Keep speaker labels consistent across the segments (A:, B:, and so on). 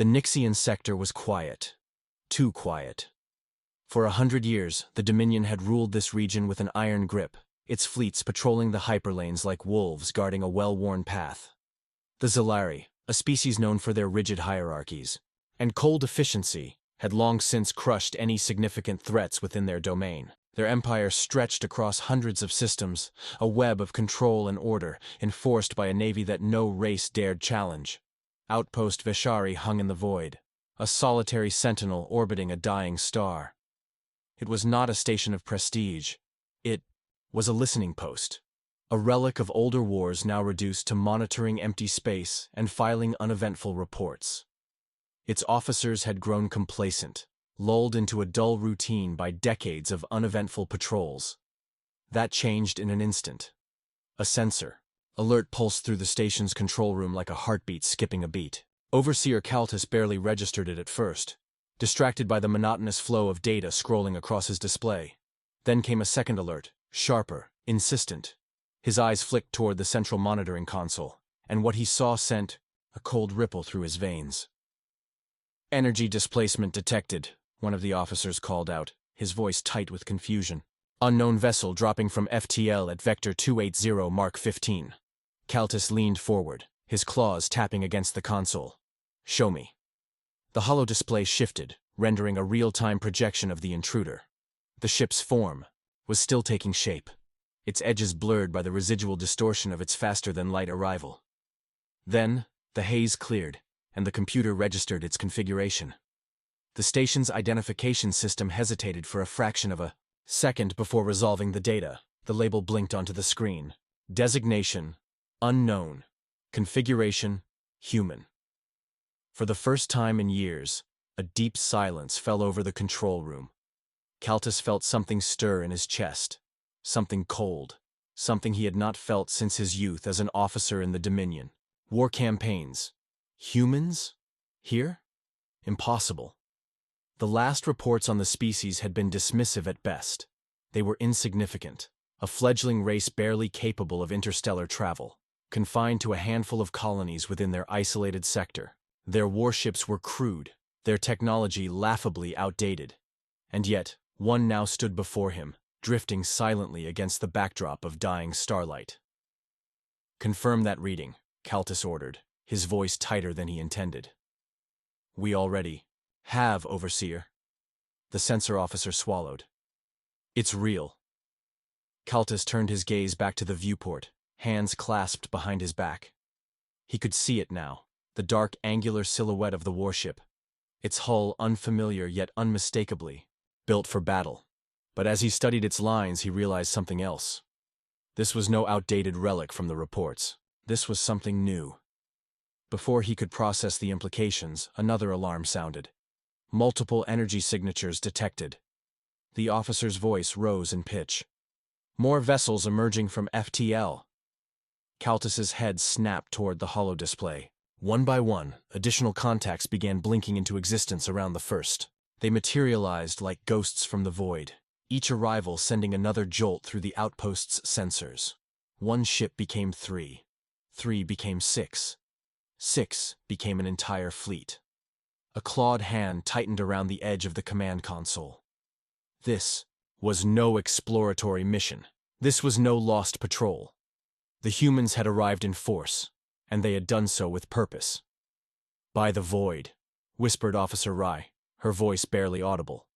A: The Nixian sector was quiet. Too quiet. For 100 years, the Dominion had ruled this region with an iron grip, its fleets patrolling the hyperlanes like wolves guarding a well-worn path. The Zilari, a species known for their rigid hierarchies and cold efficiency, had long since crushed any significant threats within their domain. Their empire stretched across hundreds of systems, a web of control and order, enforced by a navy that no race dared challenge. Outpost Veshari hung in the void, a solitary sentinel orbiting a dying star. It was not a station of prestige. It was a listening post, a relic of older wars now reduced to monitoring empty space and filing uneventful reports. Its officers had grown complacent, lulled into a dull routine by decades of uneventful patrols. That changed in an instant. A sensor, alert, pulsed through the station's control room like a heartbeat skipping a beat. Overseer Caltus barely registered it at first, distracted by the monotonous flow of data scrolling across his display. Then came a second alert, sharper, insistent. His eyes flicked toward the central monitoring console, and what he saw sent a cold ripple through his veins. "Energy displacement detected," one of the officers called out, his voice tight with confusion. "Unknown vessel dropping from FTL at Vector 280 Mark 15. Caltus leaned forward, his claws tapping against the console. "Show me." The holo display shifted, rendering a real-time projection of the intruder. The ship's form was still taking shape, its edges blurred by the residual distortion of its faster-than-light arrival. Then, the haze cleared, and the computer registered its configuration. The station's identification system hesitated for a fraction of a second before resolving the data. The label blinked onto the screen. Designation: unknown. Configuration: human. For the first time in years, a deep silence fell over the control room. Caltus felt something stir in his chest. Something cold. Something he had not felt since his youth as an officer in the Dominion. War campaigns. Humans? Here? Impossible. The last reports on the species had been dismissive at best. They were insignificant, a fledgling race barely capable of interstellar travel, confined to a handful of colonies within their isolated sector. Their warships were crude, their technology laughably outdated. And yet, one now stood before him, drifting silently against the backdrop of dying starlight. "Confirm that reading," Caltus ordered, his voice tighter than he intended. "We already have, Overseer." The sensor officer swallowed. "It's real." Caltus turned his gaze back to the viewport, hands clasped behind his back. He could see it now, the dark angular silhouette of the warship, its hull unfamiliar yet unmistakably built for battle. But as he studied its lines, he realized something else. This was no outdated relic from the reports. This was something new. Before he could process the implications, another alarm sounded. Multiple energy signatures detected. The officer's voice rose in pitch. "More vessels emerging from FTL." Caltus's head snapped toward the holo display. One by one, additional contacts began blinking into existence around the first. They materialized like ghosts from the void, each arrival sending another jolt through the outpost's sensors. One ship became 3. 3 became 6. 6 became an entire fleet. A clawed hand tightened around the edge of the command console. This was no exploratory mission. This was no lost patrol. The humans had arrived in force, and they had done so with purpose. "By the void," whispered Officer Rye, her voice barely audible.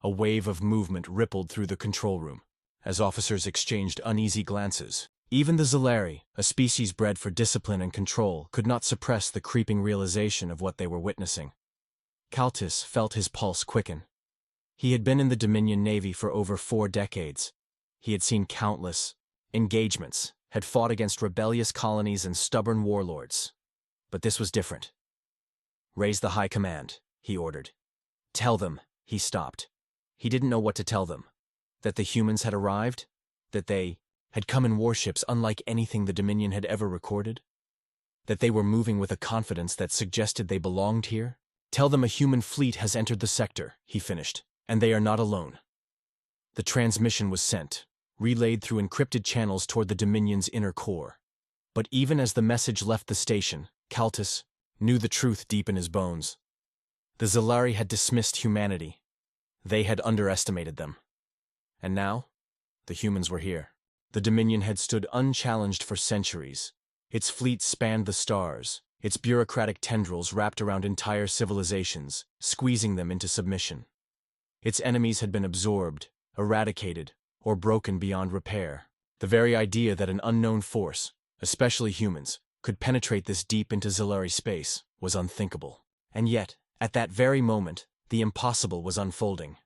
A: A wave of movement rippled through the control room, as officers exchanged uneasy glances. Even the Zilari, a species bred for discipline and control, could not suppress the creeping realization of what they were witnessing. Caltus felt his pulse quicken. He had been in the Dominion Navy for over 4 decades. He had seen countless engagements, had fought against rebellious colonies and stubborn warlords. But this was different. "Raise the high command," he ordered. "Tell them," he stopped. He didn't know what to tell them. That the humans had arrived? That they had come in warships unlike anything the Dominion had ever recorded? That they were moving with a confidence that suggested they belonged here? "Tell them a human fleet has entered the sector," he finished, "and they are not alone." The transmission was sent, relayed through encrypted channels toward the Dominion's inner core. But even as the message left the station, Caltus knew the truth deep in his bones. The Zalari had dismissed humanity. They had underestimated them. And now, the humans were here. The Dominion had stood unchallenged for centuries. Its fleet spanned the stars, its bureaucratic tendrils wrapped around entire civilizations, squeezing them into submission. Its enemies had been absorbed, eradicated, or broken beyond repair. The very idea that an unknown force, especially humans, could penetrate this deep into Zalari space was unthinkable. And yet, at that very moment, the impossible was unfolding.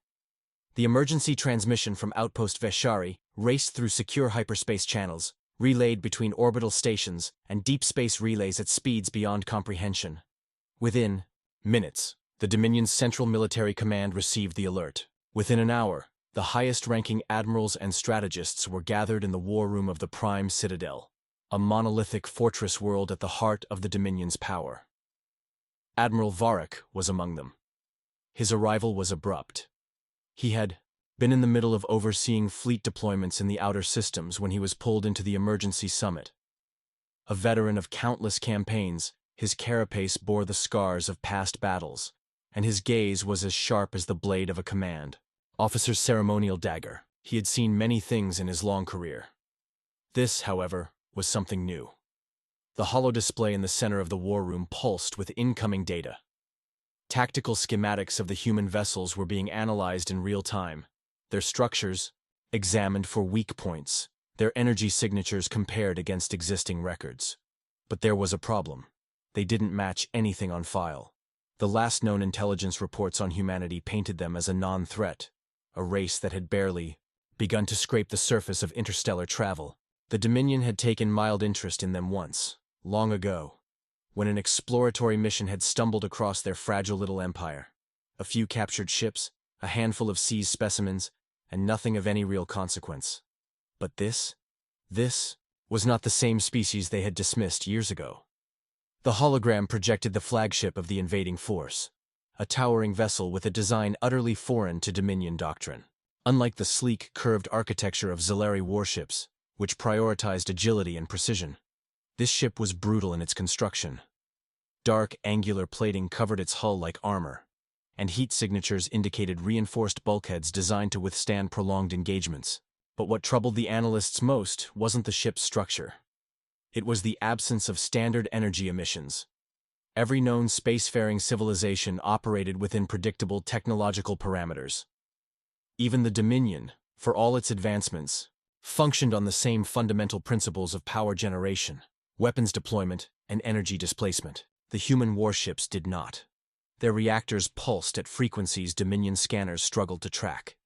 A: The emergency transmission from Outpost Veshari raced through secure hyperspace channels, relayed between orbital stations and deep space relays at speeds beyond comprehension. Within minutes, the Dominion's Central Military Command received the alert. Within an hour, the highest-ranking admirals and strategists were gathered in the war room of the Prime Citadel, a monolithic fortress world at the heart of the Dominion's power. Admiral Varric was among them. His arrival was abrupt. He had been in the middle of overseeing fleet deployments in the outer systems when he was pulled into the emergency summit. A veteran of countless campaigns, his carapace bore the scars of past battles, and his gaze was as sharp as the blade of a command officer's ceremonial dagger. He had seen many things in his long career. This, however, was something new. The holodisplay in the center of the war room pulsed with incoming data. Tactical schematics of the human vessels were being analyzed in real time, their structures examined for weak points, their energy signatures compared against existing records. But there was a problem. They didn't match anything on file. The last known intelligence reports on humanity painted them as a non-threat, a race that had barely begun to scrape the surface of interstellar travel. The Dominion had taken mild interest in them once, long ago, when an exploratory mission had stumbled across their fragile little empire. A few captured ships, a handful of seized specimens, and nothing of any real consequence. But this was not the same species they had dismissed years ago. The hologram projected the flagship of the invading force, a towering vessel with a design utterly foreign to Dominion doctrine. Unlike the sleek, curved architecture of Zalari warships, which prioritized agility and precision, this ship was brutal in its construction. Dark, angular plating covered its hull like armor, and heat signatures indicated reinforced bulkheads designed to withstand prolonged engagements. But what troubled the analysts most wasn't the ship's structure. It was the absence of standard energy emissions. Every known spacefaring civilization operated within predictable technological parameters. Even the Dominion, for all its advancements, functioned on the same fundamental principles of power generation, weapons deployment, and energy displacement. The human warships did not. Their reactors pulsed at frequencies Dominion scanners struggled to track.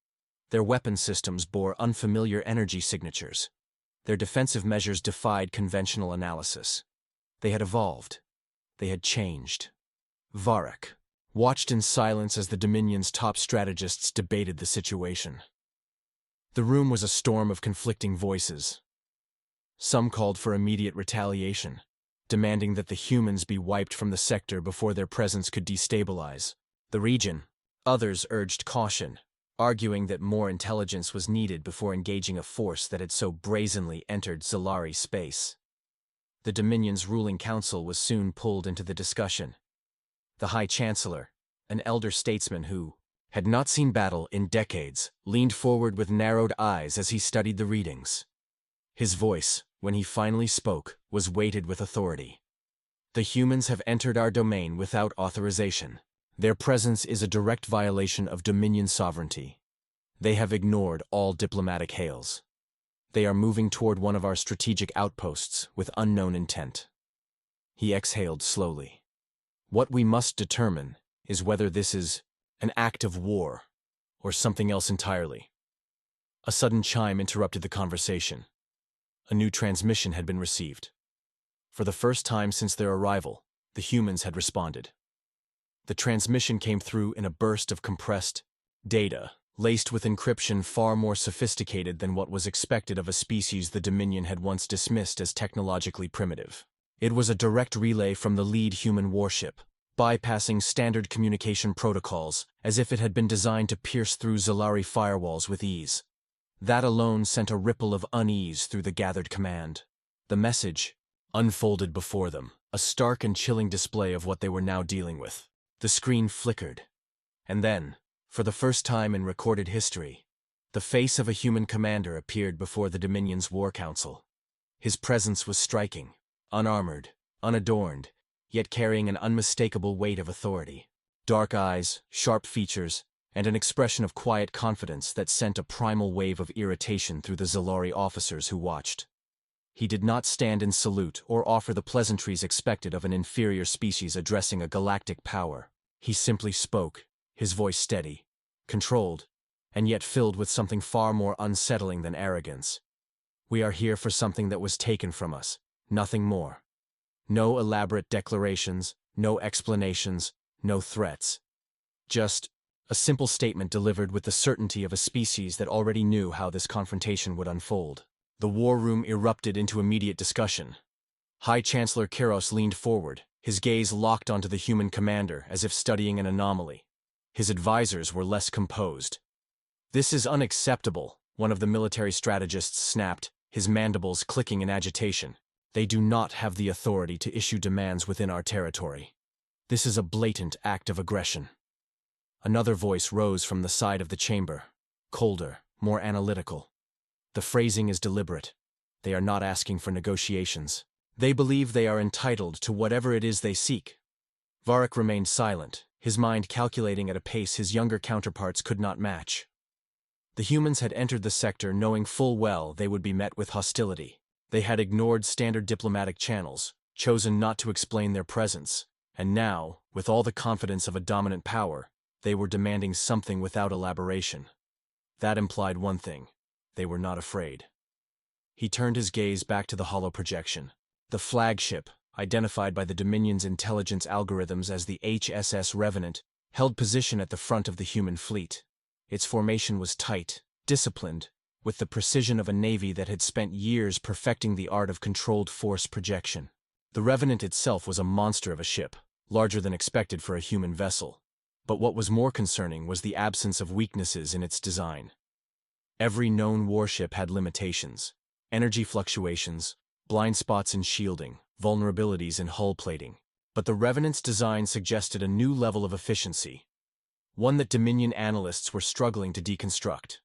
A: Their weapon systems bore unfamiliar energy signatures. Their defensive measures defied conventional analysis. They had evolved. They had changed. Varric watched in silence as the Dominion's top strategists debated the situation. The room was a storm of conflicting voices. Some called for immediate retaliation, demanding that the humans be wiped from the sector before their presence could destabilize the region. Others urged caution, arguing that more intelligence was needed before engaging a force that had so brazenly entered Zalari space. The Dominion's ruling council was soon pulled into the discussion. The High Chancellor, an elder statesman who had not seen battle in decades, leaned forward with narrowed eyes as he studied the readings. His voice, when he finally spoke, was weighted with authority. The humans have entered our domain without authorization. Their presence is a direct violation of Dominion sovereignty. They have ignored all diplomatic hails. They are moving toward one of our strategic outposts with unknown intent. He exhaled slowly. What we must determine is whether this is an act of war or something else entirely. A sudden chime interrupted the conversation. A new transmission had been received. For the first time since their arrival, the humans had responded. The transmission came through in a burst of compressed data, laced with encryption far more sophisticated than what was expected of a species the Dominion had once dismissed as technologically primitive. It was a direct relay from the lead human warship, bypassing standard communication protocols as if it had been designed to pierce through Zalari firewalls with ease. That alone sent a ripple of unease through the gathered command. The message unfolded before them, a stark and chilling display of what they were now dealing with. The screen flickered. And then, for the first time in recorded history, the face of a human commander appeared before the Dominion's War Council. His presence was striking, unarmored, unadorned, yet carrying an unmistakable weight of authority. Dark eyes, sharp features, and an expression of quiet confidence that sent a primal wave of irritation through the Zalari officers who watched. He did not stand in salute or offer the pleasantries expected of an inferior species addressing a galactic power. He simply spoke, his voice steady, controlled, and yet filled with something far more unsettling than arrogance. We are here for something that was taken from us, nothing more. No elaborate declarations, no explanations, no threats. Just a simple statement delivered with the certainty of a species that already knew how this confrontation would unfold. The war room erupted into immediate discussion. High Chancellor Keros leaned forward, his gaze locked onto the human commander as if studying an anomaly. His advisors were less composed. "This is unacceptable," one of the military strategists snapped, his mandibles clicking in agitation. "They do not have the authority to issue demands within our territory. This is a blatant act of aggression." Another voice rose from the side of the chamber, colder, more analytical. "The phrasing is deliberate. They are not asking for negotiations. They believe they are entitled to whatever it is they seek." Varric remained silent, his mind calculating at a pace his younger counterparts could not match. The humans had entered the sector knowing full well they would be met with hostility. They had ignored standard diplomatic channels, chosen not to explain their presence, and now, with all the confidence of a dominant power, they were demanding something without elaboration. That implied one thing: they were not afraid. He turned his gaze back to the hollow projection. The flagship, identified by the Dominion's intelligence algorithms as the HSS Revenant, held position at the front of the human fleet. Its formation was tight, disciplined, with the precision of a navy that had spent years perfecting the art of controlled force projection. The Revenant itself was a monster of a ship, larger than expected for a human vessel. But what was more concerning was the absence of weaknesses in its design. Every known warship had limitations: energy fluctuations, blind spots in shielding, vulnerabilities in hull plating. But the Revenant's design suggested a new level of efficiency, one that Dominion analysts were struggling to deconstruct.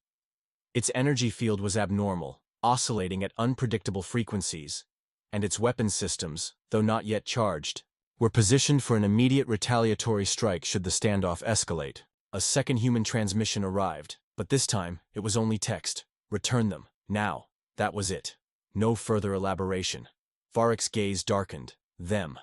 A: Its energy field was abnormal, oscillating at unpredictable frequencies, and its weapon systems, though not yet charged, were positioned for an immediate retaliatory strike should the standoff escalate. A second human transmission arrived, but this time it was only text: "Return them, now." That was it. No further elaboration. Varric's gaze darkened. Them.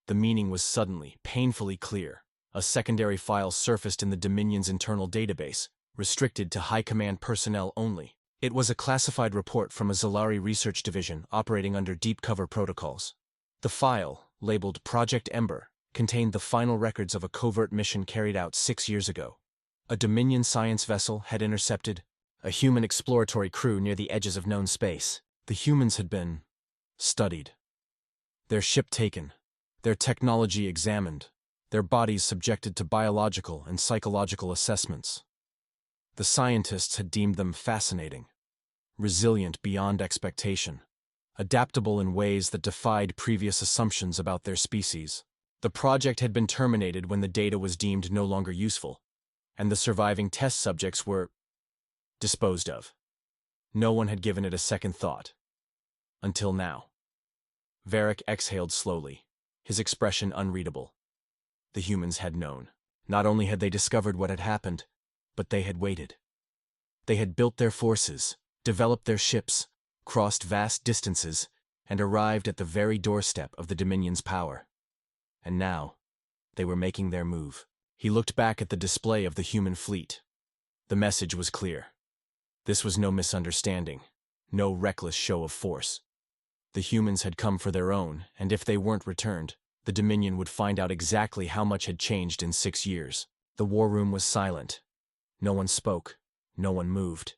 A: The meaning was suddenly, painfully clear. A secondary file surfaced in the Dominion's internal database, restricted to high command personnel only. It was a classified report from a Zalari research division operating under deep cover protocols. The file, labeled Project Ember, contained the final records of a covert mission carried out 6 years ago. A Dominion science vessel had intercepted a human exploratory crew near the edges of known space. The humans had been studied, their ship taken, their technology examined, their bodies subjected to biological and psychological assessments. The scientists had deemed them fascinating, resilient beyond expectation, adaptable in ways that defied previous assumptions about their species. The project had been terminated when the data was deemed no longer useful, and the surviving test subjects were disposed of. No one had given it a second thought. Until now. Varric exhaled slowly, his expression unreadable. The humans had known. Not only had they discovered what had happened, but they had waited. They had built their forces, developed their ships, crossed vast distances, and arrived at the very doorstep of the Dominion's power. And now, they were making their move. He looked back at the display of the human fleet. The message was clear. This was no misunderstanding, no reckless show of force. The humans had come for their own, and if they weren't returned, the Dominion would find out exactly how much had changed in 6 years. The war room was silent. No one spoke. No one moved.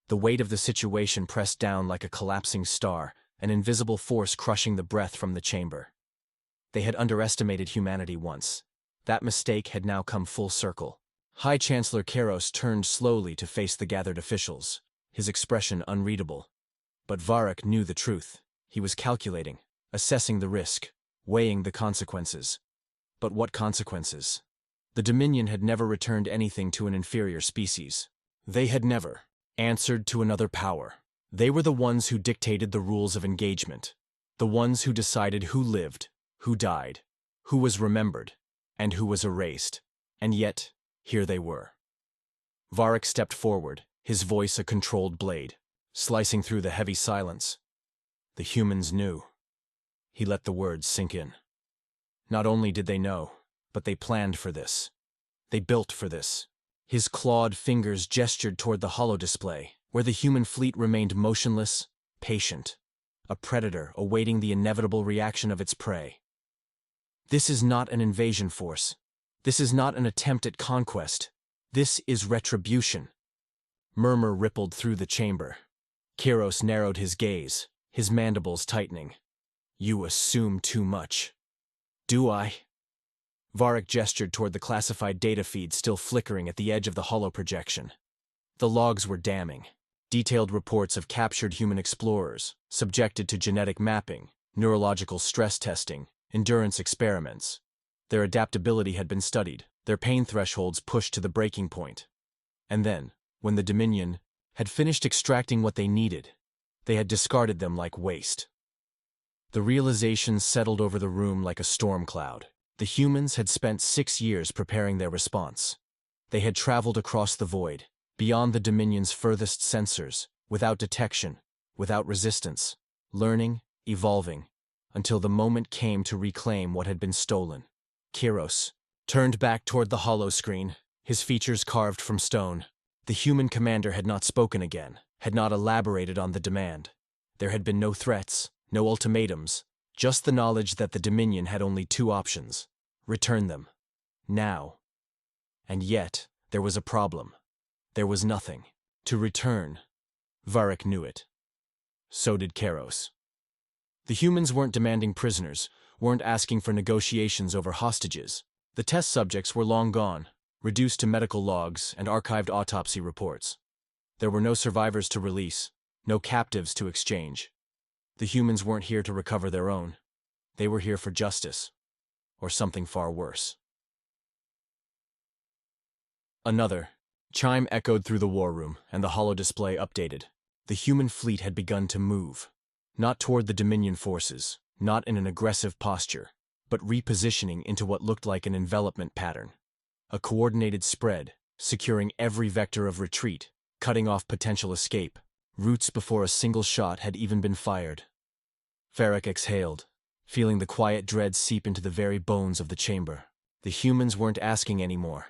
A: The weight of the situation pressed down like a collapsing star, an invisible force crushing the breath from the chamber. They had underestimated humanity once. That mistake had now come full circle. High Chancellor Keros turned slowly to face the gathered officials, his expression unreadable. But Varric knew the truth. He was calculating. assessing the risk, weighing the consequences. But what consequences? The Dominion had never returned anything to an inferior species. They had never answered to another power. They were the ones who dictated the rules of engagement, the ones who decided who lived, who died, who was remembered, and who was erased. And yet, here they were. Varric stepped forward, his voice a controlled blade, slicing through the heavy silence. The humans knew. He let the words sink in. Not only did they know, but they planned for this. They built for this. His clawed fingers gestured toward the holodisplay, where the human fleet remained motionless, patient, a predator awaiting the inevitable reaction of its prey. This is not an invasion force. This is not an attempt at conquest. This is retribution. Murmur rippled through the chamber. Kiros narrowed his gaze, his mandibles tightening. You assume too much. Do I? Varric gestured toward the classified data feed still flickering at the edge of the holoprojection. The logs were damning. Detailed reports of captured human explorers, subjected to genetic mapping, neurological stress testing, endurance experiments. Their adaptability had been studied, their pain thresholds pushed to the breaking point. And then, when the Dominion had finished extracting what they needed, they had discarded them like waste. The realization settled over the room like a storm cloud. The humans had spent 6 years preparing their response. They had traveled across the void, beyond the Dominion's furthest sensors, without detection, without resistance, learning, evolving, until the moment came to reclaim what had been stolen. Kiros turned back toward the holoscreen, his features carved from stone. The human commander had not spoken again, had not elaborated on the demand. There had been no threats, no ultimatums, just the knowledge that the Dominion had only 2 options. Return them. Now. And yet, there was a problem. There was nothing. To return. Varric knew it. So did Kiros. The humans weren't demanding prisoners, weren't asking for negotiations over hostages. The test subjects were long gone, reduced to medical logs and archived autopsy reports. There were no survivors to release, no captives to exchange. The humans weren't here to recover their own. They were here for justice, or something far worse. Another chime echoed through the war room, and the holodisplay updated. The human fleet had begun to move, not toward the Dominion forces, not in an aggressive posture, but repositioning into what looked like an envelopment pattern. A coordinated spread, securing every vector of retreat, cutting off potential escape, routes before a single shot had even been fired. Varric exhaled, feeling the quiet dread seep into the very bones of the chamber. The humans weren't asking anymore.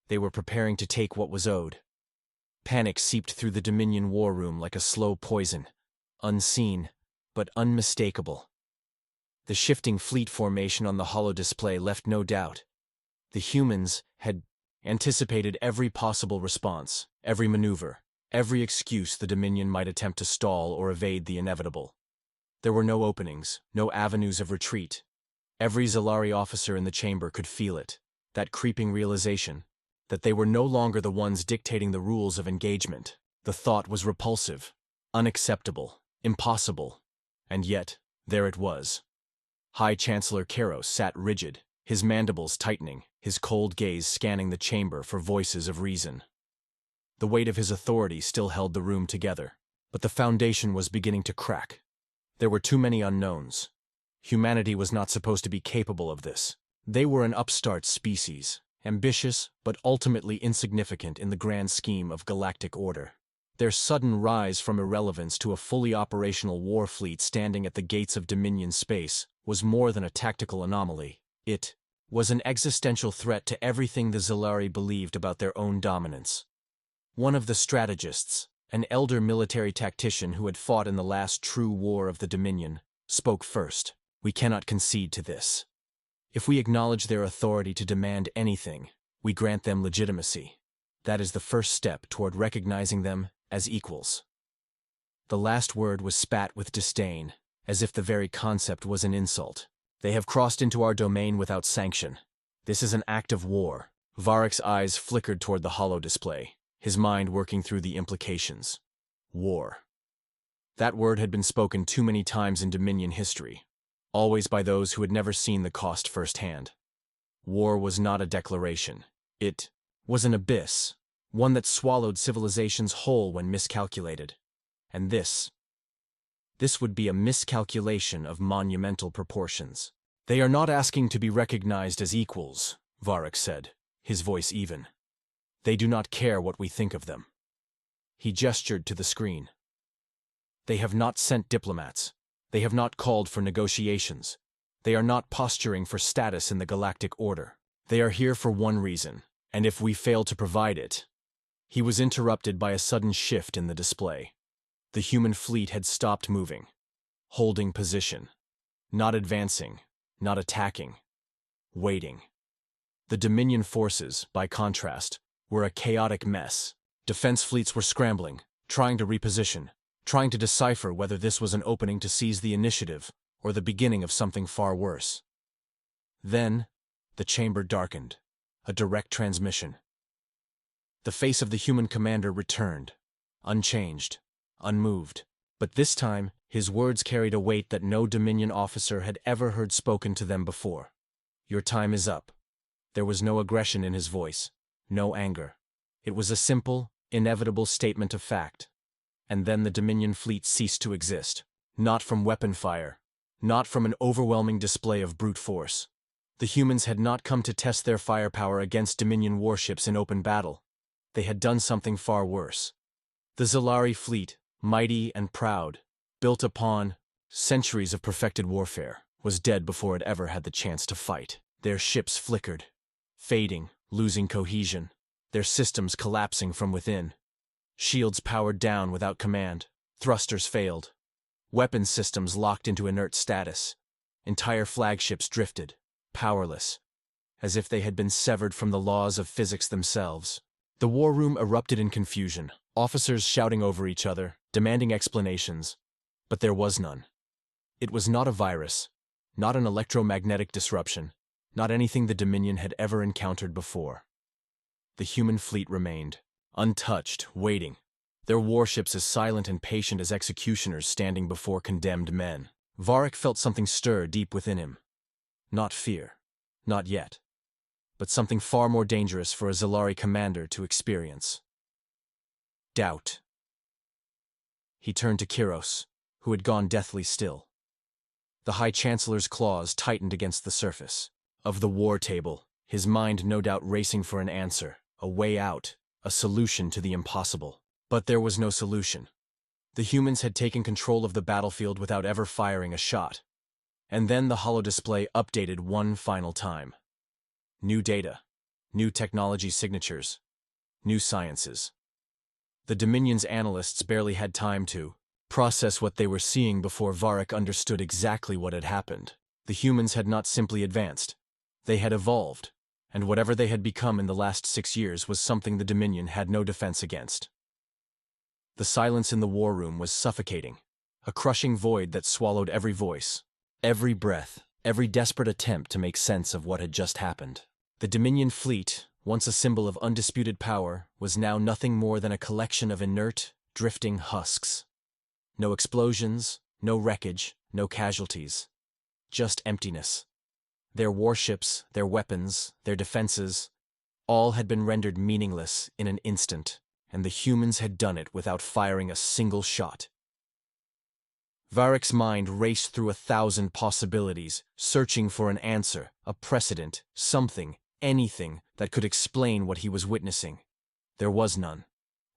A: They were preparing to take what was owed. Panic seeped through the Dominion war room like a slow poison, unseen, but unmistakable. The shifting fleet formation on the holodisplay left no doubt. The humans had anticipated every possible response, every maneuver, every excuse the Dominion might attempt to stall or evade the inevitable. There were no openings, no avenues of retreat. Every Zalari officer in the chamber could feel it, that creeping realization, that they were no longer the ones dictating the rules of engagement. The thought was repulsive, unacceptable, impossible. And yet, there it was. High Chancellor Kiros sat rigid, his mandibles tightening, his cold gaze scanning the chamber for voices of reason. The weight of his authority still held the room together, but the foundation was beginning to crack. There were too many unknowns. Humanity was not supposed to be capable of this. They were an upstart species, ambitious but ultimately insignificant in the grand scheme of galactic order. Their sudden rise from irrelevance to a fully operational war fleet standing at the gates of Dominion space was more than a tactical anomaly. It was an existential threat to everything the Zalari believed about their own dominance. One of the strategists, an elder military tactician who had fought in the last true war of the Dominion, spoke first. We cannot concede to this. If we acknowledge their authority to demand anything, we grant them legitimacy. That is the first step toward recognizing them as equals. The last word was spat with disdain, as if the very concept was an insult. They have crossed into our domain without sanction. This is an act of war. Varric's eyes flickered toward the holodisplay, his mind working through the implications. War. That word had been spoken too many times in Dominion history. always by those who had never seen the cost firsthand. War was not a declaration. It was an abyss, one that swallowed civilizations whole when miscalculated. And this would be a miscalculation of monumental proportions. They are not asking to be recognized as equals, Varric said, his voice even. They do not care what we think of them. He gestured to the screen. They have not sent diplomats. They have not called for negotiations. They are not posturing for status in the galactic order. They are here for one reason, and if we fail to provide it... He was interrupted by a sudden shift in the display. The human fleet had stopped moving, holding position, not advancing, not attacking, waiting. The Dominion forces, by contrast, were a chaotic mess. Defense fleets were scrambling, trying to reposition, trying to decipher whether this was an opening to seize the initiative or the beginning of something far worse. Then, the chamber darkened, a direct transmission. The face of the human commander returned, unchanged, unmoved, but this time his words carried a weight that no Dominion officer had ever heard spoken to them before. Your time is up. There was no aggression in his voice, no anger. It was a simple, inevitable statement of fact. And then the Dominion fleet ceased to exist, not from weapon fire, not from an overwhelming display of brute force. The humans had not come to test their firepower against Dominion warships in open battle. They had done something far worse. The Zalari fleet, mighty and proud, built upon centuries of perfected warfare, was dead before it ever had the chance to fight. Their ships flickered, fading, losing cohesion, their systems collapsing from within. Shields powered down without command, thrusters failed, weapons systems locked into inert status, entire flagships drifted, powerless, as if they had been severed from the laws of physics themselves. The war room erupted in confusion, officers shouting over each other, demanding explanations, but there was none. It was not a virus, not an electromagnetic disruption, not anything the Dominion had ever encountered before. The human fleet remained, untouched, waiting, their warships as silent and patient as executioners standing before condemned men. Varric felt something stir deep within him. Not fear, not yet, but something far more dangerous for a Zalari commander to experience. Doubt. He turned to Kiros, who had gone deathly still. The High Chancellor's claws tightened against the surface of the war table, his mind no doubt racing for an answer, a way out, a solution to the impossible. But there was no solution. The humans had taken control of the battlefield without ever firing a shot. And then the holodisplay updated one final time. New data, new technology signatures, new sciences. The Dominion's analysts barely had time to process what they were seeing before Varric understood exactly what had happened. The humans had not simply advanced. They had evolved, and whatever they had become in the last 6 years was something the Dominion had no defense against. The silence in the war room was suffocating, a crushing void that swallowed every voice, every breath, every desperate attempt to make sense of what had just happened. The Dominion fleet, once a symbol of undisputed power, was now nothing more than a collection of inert, drifting husks. No explosions, no wreckage, no casualties. Just emptiness. Their warships, their weapons, their defenses, all had been rendered meaningless in an instant, and the humans had done it without firing a single shot. Varric's mind raced through 1,000 possibilities, searching for an answer, a precedent, something, anything that could explain what he was witnessing. There was none.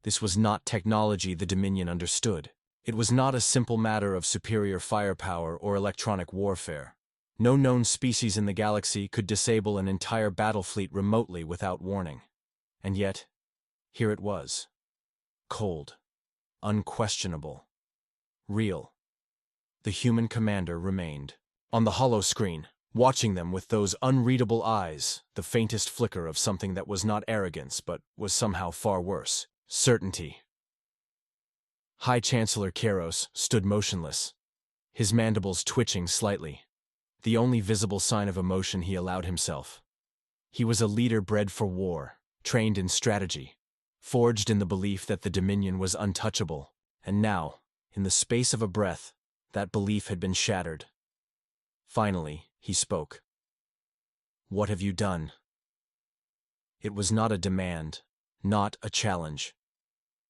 A: This was not technology the Dominion understood. It was not a simple matter of superior firepower or electronic warfare. No known species in the galaxy could disable an entire battle fleet remotely without warning. And yet, here it was. Cold. Unquestionable. Real. The human commander remained. On the holo screen, watching them with those unreadable eyes, the faintest flicker of something that was not arrogance but was somehow far worse. Certainty. High Chancellor Kiros stood motionless, his mandibles twitching slightly, the only visible sign of emotion he allowed himself. He was a leader bred for war, trained in strategy, forged in the belief that the Dominion was untouchable, and now, in the space of a breath, that belief had been shattered. Finally, he spoke. "What have you done?" It was not a demand, not a challenge.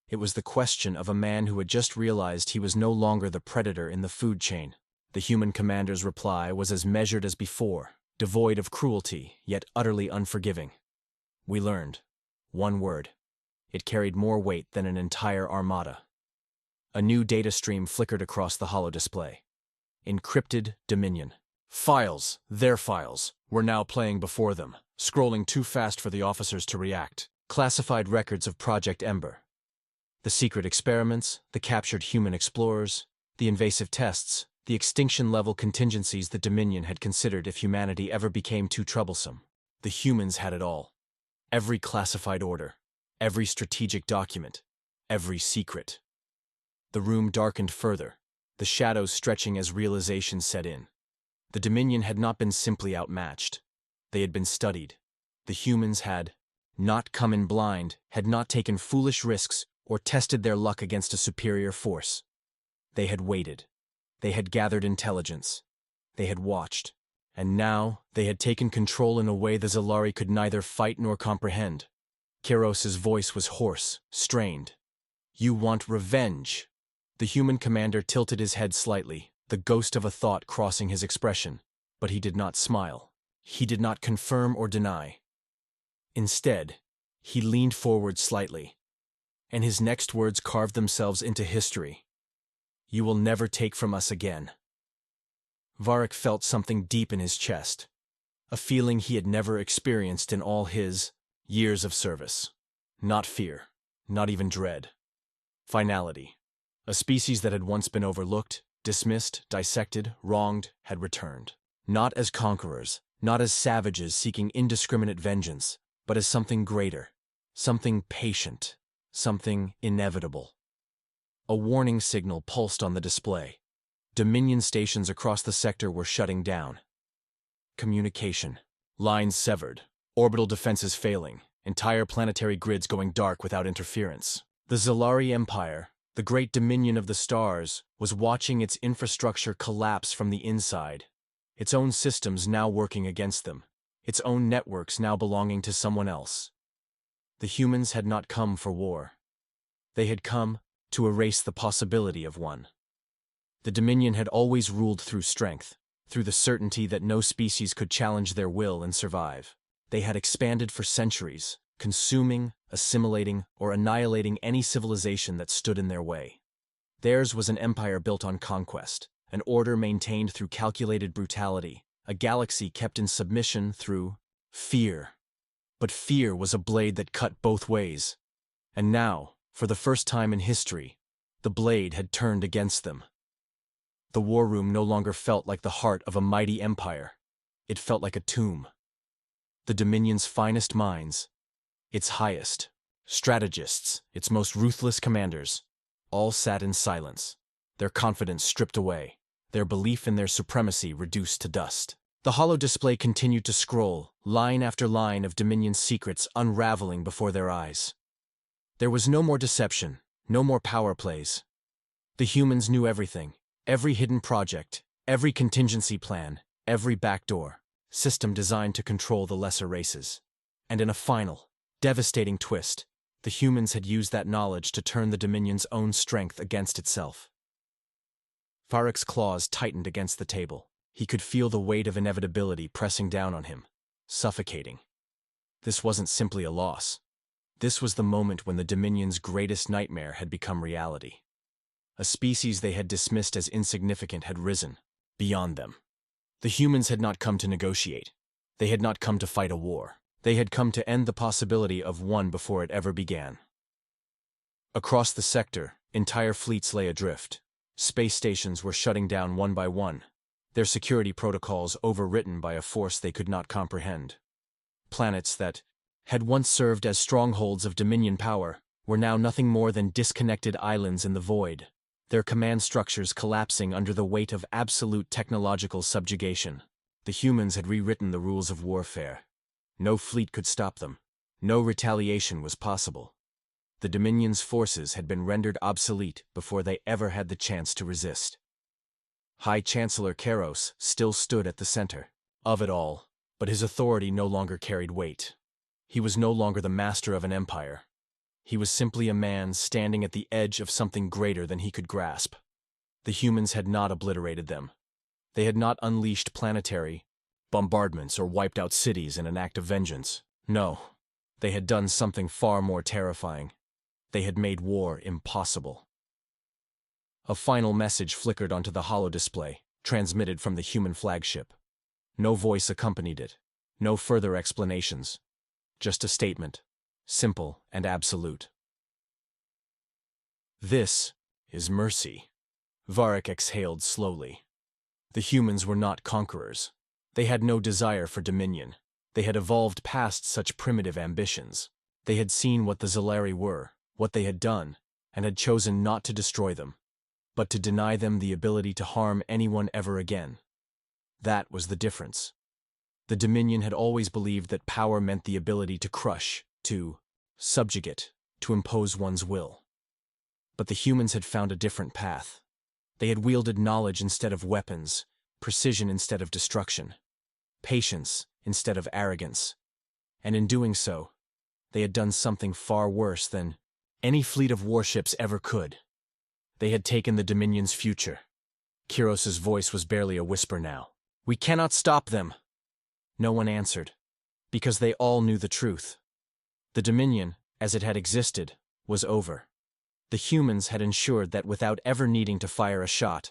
A: It was the question of a man who had just realized he was no longer the predator in the food chain. The human commander's reply was as measured as before, devoid of cruelty, yet utterly unforgiving. "We learned." One word. It carried more weight than an entire armada. A new data stream flickered across the holodisplay. Encrypted Dominion. Files, their files, were now playing before them, scrolling too fast for the officers to react. Classified records of Project Ember. The secret experiments, the captured human explorers, the invasive tests, the extinction-level contingencies the Dominion had considered if humanity ever became too troublesome. The humans had it all. Every classified order, every strategic document, every secret. The room darkened further, the shadows stretching as realization set in. The Dominion had not been simply outmatched. They had been studied. The humans had not come in blind, had not taken foolish risks or tested their luck against a superior force. They had waited. They had gathered intelligence. They had watched. And now they had taken control in a way the Zalari could neither fight nor comprehend. Kiros's voice was hoarse, strained. "You want revenge." The human commander tilted his head slightly, the ghost of a thought crossing his expression, but he did not smile. He did not confirm or deny. Instead, he leaned forward slightly, and his next words carved themselves into history. "You will never take from us again." Varric felt something deep in his chest, a feeling he had never experienced in all his years of service. Not fear, not even dread. Finality. A species that had once been overlooked, dismissed, dissected, wronged, had returned. Not as conquerors, not as savages seeking indiscriminate vengeance, but as something greater, something patient, something inevitable. A warning signal pulsed on the display. Dominion stations across the sector were shutting down. Communication. Lines severed. Orbital defenses failing. Entire planetary grids going dark without interference. The Zalari Empire, the great dominion of the stars, was watching its infrastructure collapse from the inside. Its own systems now working against them. Its own networks now belonging to someone else. The humans had not come for war. They had come to erase the possibility of one. The Dominion had always ruled through strength, through the certainty that no species could challenge their will and survive. They had expanded for centuries, consuming, assimilating, or annihilating any civilization that stood in their way. Theirs was an empire built on conquest, an order maintained through calculated brutality, a galaxy kept in submission through fear. But fear was a blade that cut both ways. And now, for the first time in history, the blade had turned against them. The war room no longer felt like the heart of a mighty empire. It felt like a tomb. The Dominion's finest minds, its highest strategists, its most ruthless commanders, all sat in silence, their confidence stripped away, their belief in their supremacy reduced to dust. The holodisplay continued to scroll, line after line of Dominion secrets unraveling before their eyes. There was no more deception, no more power plays. The humans knew everything, every hidden project, every contingency plan, every backdoor system designed to control the lesser races. And in a final, devastating twist, the humans had used that knowledge to turn the Dominion's own strength against itself. Varric's claws tightened against the table. He could feel the weight of inevitability pressing down on him, suffocating. This wasn't simply a loss. This was the moment when the Dominion's greatest nightmare had become reality. A species they had dismissed as insignificant had risen, beyond them. The humans had not come to negotiate. They had not come to fight a war. They had come to end the possibility of one before it ever began. Across the sector, entire fleets lay adrift. Space stations were shutting down one by one, their security protocols overwritten by a force they could not comprehend. Planets that had once served as strongholds of Dominion power were now nothing more than disconnected islands in the void, their command structures collapsing under the weight of absolute technological subjugation. The humans had rewritten the rules of warfare. No fleet could stop them. No retaliation was possible. The Dominion's forces had been rendered obsolete before they ever had the chance to resist. High Chancellor Keros still stood at the center of it all, but his authority no longer carried weight. He was no longer the master of an empire. He was simply a man standing at the edge of something greater than he could grasp. The humans had not obliterated them. They had not unleashed planetary bombardments or wiped out cities in an act of vengeance. No, they had done something far more terrifying. They had made war impossible. A final message flickered onto the holodisplay, transmitted from the human flagship. No voice accompanied it. No further explanations. Just a statement, simple and absolute. This is mercy. Varric exhaled slowly. The humans were not conquerors. They had no desire for dominion. They had evolved past such primitive ambitions. They had seen what the Zalari were, what they had done, and had chosen not to destroy them, but to deny them the ability to harm anyone ever again. That was the difference. The Dominion had always believed that power meant the ability to crush, to subjugate, to impose one's will. But the humans had found a different path. They had wielded knowledge instead of weapons, precision instead of destruction, patience instead of arrogance. And in doing so, they had done something far worse than any fleet of warships ever could. They had taken the Dominion's future. Kiros's voice was barely a whisper now. "We cannot stop them." No one answered, because they all knew the truth. The Dominion, as it had existed, was over. The humans had ensured that without ever needing to fire a shot.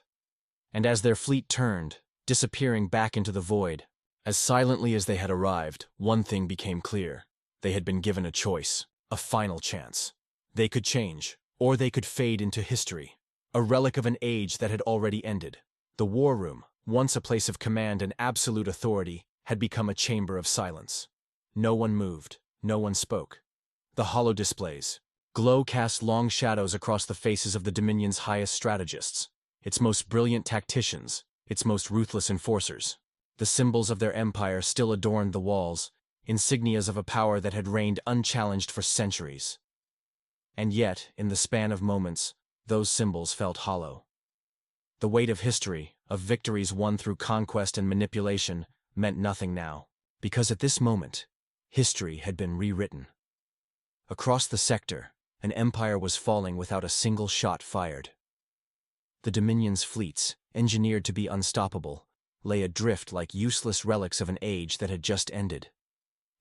A: And as their fleet turned, disappearing back into the void, as silently as they had arrived, one thing became clear. They had been given a choice, a final chance. They could change, or they could fade into history, a relic of an age that had already ended. The war room, once a place of command and absolute authority, had become a chamber of silence. No one moved, no one spoke. The holodisplays, glow cast long shadows across the faces of the Dominion's highest strategists, its most brilliant tacticians, its most ruthless enforcers. The symbols of their empire still adorned the walls, insignias of a power that had reigned unchallenged for centuries. And yet, in the span of moments, those symbols felt hollow. The weight of history, of victories won through conquest and manipulation, meant nothing now, because at this moment, history had been rewritten. Across the sector, an empire was falling without a single shot fired. The Dominion's fleets, engineered to be unstoppable, lay adrift like useless relics of an age that had just ended.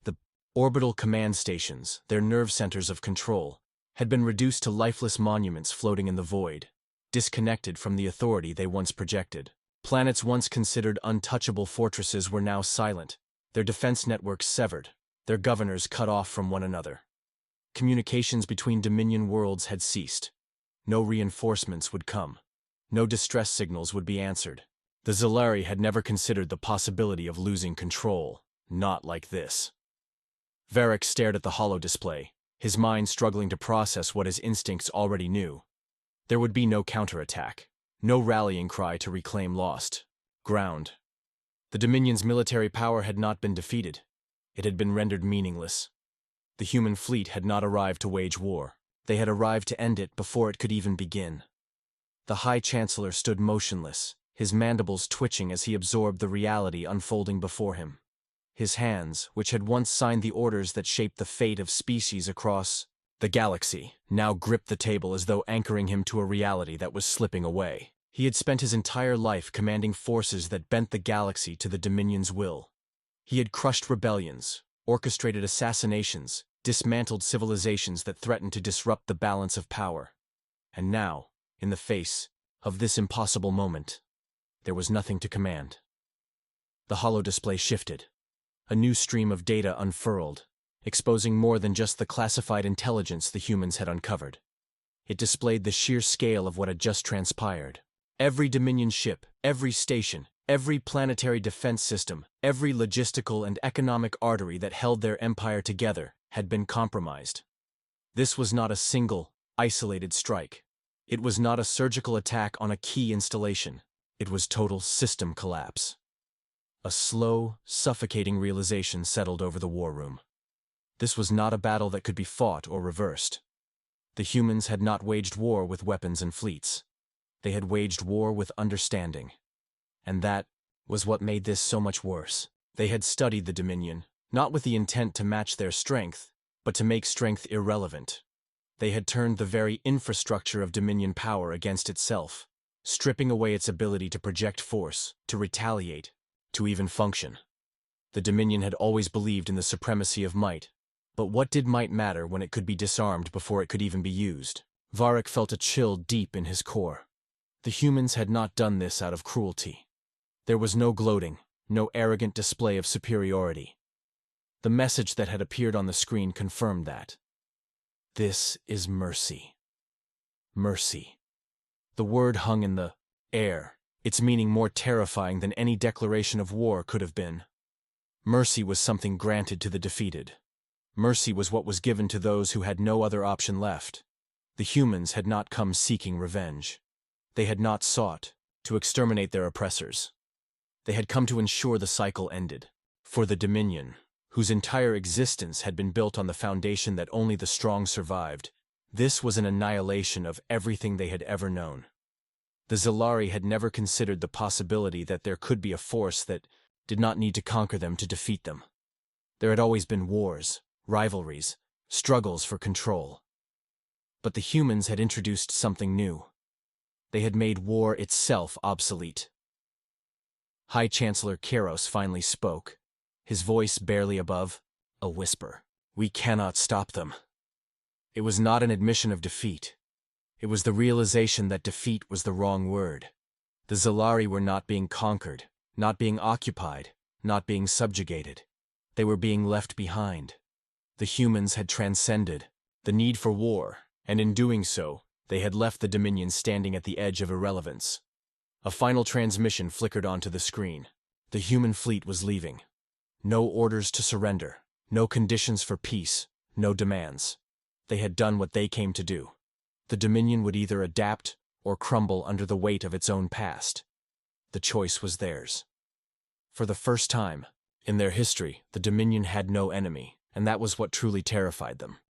A: The orbital command stations, their nerve centers of control, had been reduced to lifeless monuments floating in the void, disconnected from the authority they once projected. Planets once considered untouchable fortresses were now silent, their defense networks severed, their governors cut off from one another. Communications between Dominion worlds had ceased. No reinforcements would come. No distress signals would be answered. The Zalari had never considered the possibility of losing control, not like this. Varric stared at the holodisplay, his mind struggling to process what his instincts already knew. There would be no counterattack, no rallying cry to reclaim lost ground. The Dominion's military power had not been defeated. It had been rendered meaningless. The human fleet had not arrived to wage war. They had arrived to end it before it could even begin. The High Chancellor stood motionless, his mandibles twitching as he absorbed the reality unfolding before him. His hands, which had once signed the orders that shaped the fate of species across the galaxy, now gripped the table as though anchoring him to a reality that was slipping away. He had spent his entire life commanding forces that bent the galaxy to the Dominion's will. He had crushed rebellions, orchestrated assassinations, dismantled civilizations that threatened to disrupt the balance of power. And now, in the face of this impossible moment, there was nothing to command. The holodisplay shifted. A new stream of data unfurled, exposing more than just the classified intelligence the humans had uncovered. It displayed the sheer scale of what had just transpired. Every Dominion ship, every station, every planetary defense system, every logistical and economic artery that held their empire together had been compromised. This was not a single, isolated strike. It was not a surgical attack on a key installation. It was total system collapse. A slow, suffocating realization settled over the war room. This was not a battle that could be fought or reversed. The humans had not waged war with weapons and fleets. They had waged war with understanding. And that was what made this so much worse. They had studied the Dominion, not with the intent to match their strength, but to make strength irrelevant. They had turned the very infrastructure of Dominion power against itself, stripping away its ability to project force, to retaliate, to even function. The Dominion had always believed in the supremacy of might, but what did might matter when it could be disarmed before it could even be used? Varric felt a chill deep in his core. The humans had not done this out of cruelty. There was no gloating, no arrogant display of superiority. The message that had appeared on the screen confirmed that. This is mercy. Mercy. The word hung in the air, its meaning more terrifying than any declaration of war could have been. Mercy was something granted to the defeated. Mercy was what was given to those who had no other option left. The humans had not come seeking revenge. They had not sought to exterminate their oppressors. They had come to ensure the cycle ended. For the Dominion, whose entire existence had been built on the foundation that only the strong survived, this was an annihilation of everything they had ever known. The Zilari had never considered the possibility that there could be a force that did not need to conquer them to defeat them. There had always been wars, rivalries, struggles for control. But the humans had introduced something new. They had made war itself obsolete. High Chancellor Keros finally spoke, his voice barely above a whisper. We cannot stop them. It was not an admission of defeat. It was the realization that defeat was the wrong word. The Zilari were not being conquered, not being occupied, not being subjugated. They were being left behind. The humans had transcended the need for war, and in doing so, they had left the Dominion standing at the edge of irrelevance. A final transmission flickered onto the screen. The human fleet was leaving. No orders to surrender, no conditions for peace, no demands. They had done what they came to do. The Dominion would either adapt or crumble under the weight of its own past. The choice was theirs. For the first time in their history, the Dominion had no enemy, and that was what truly terrified them.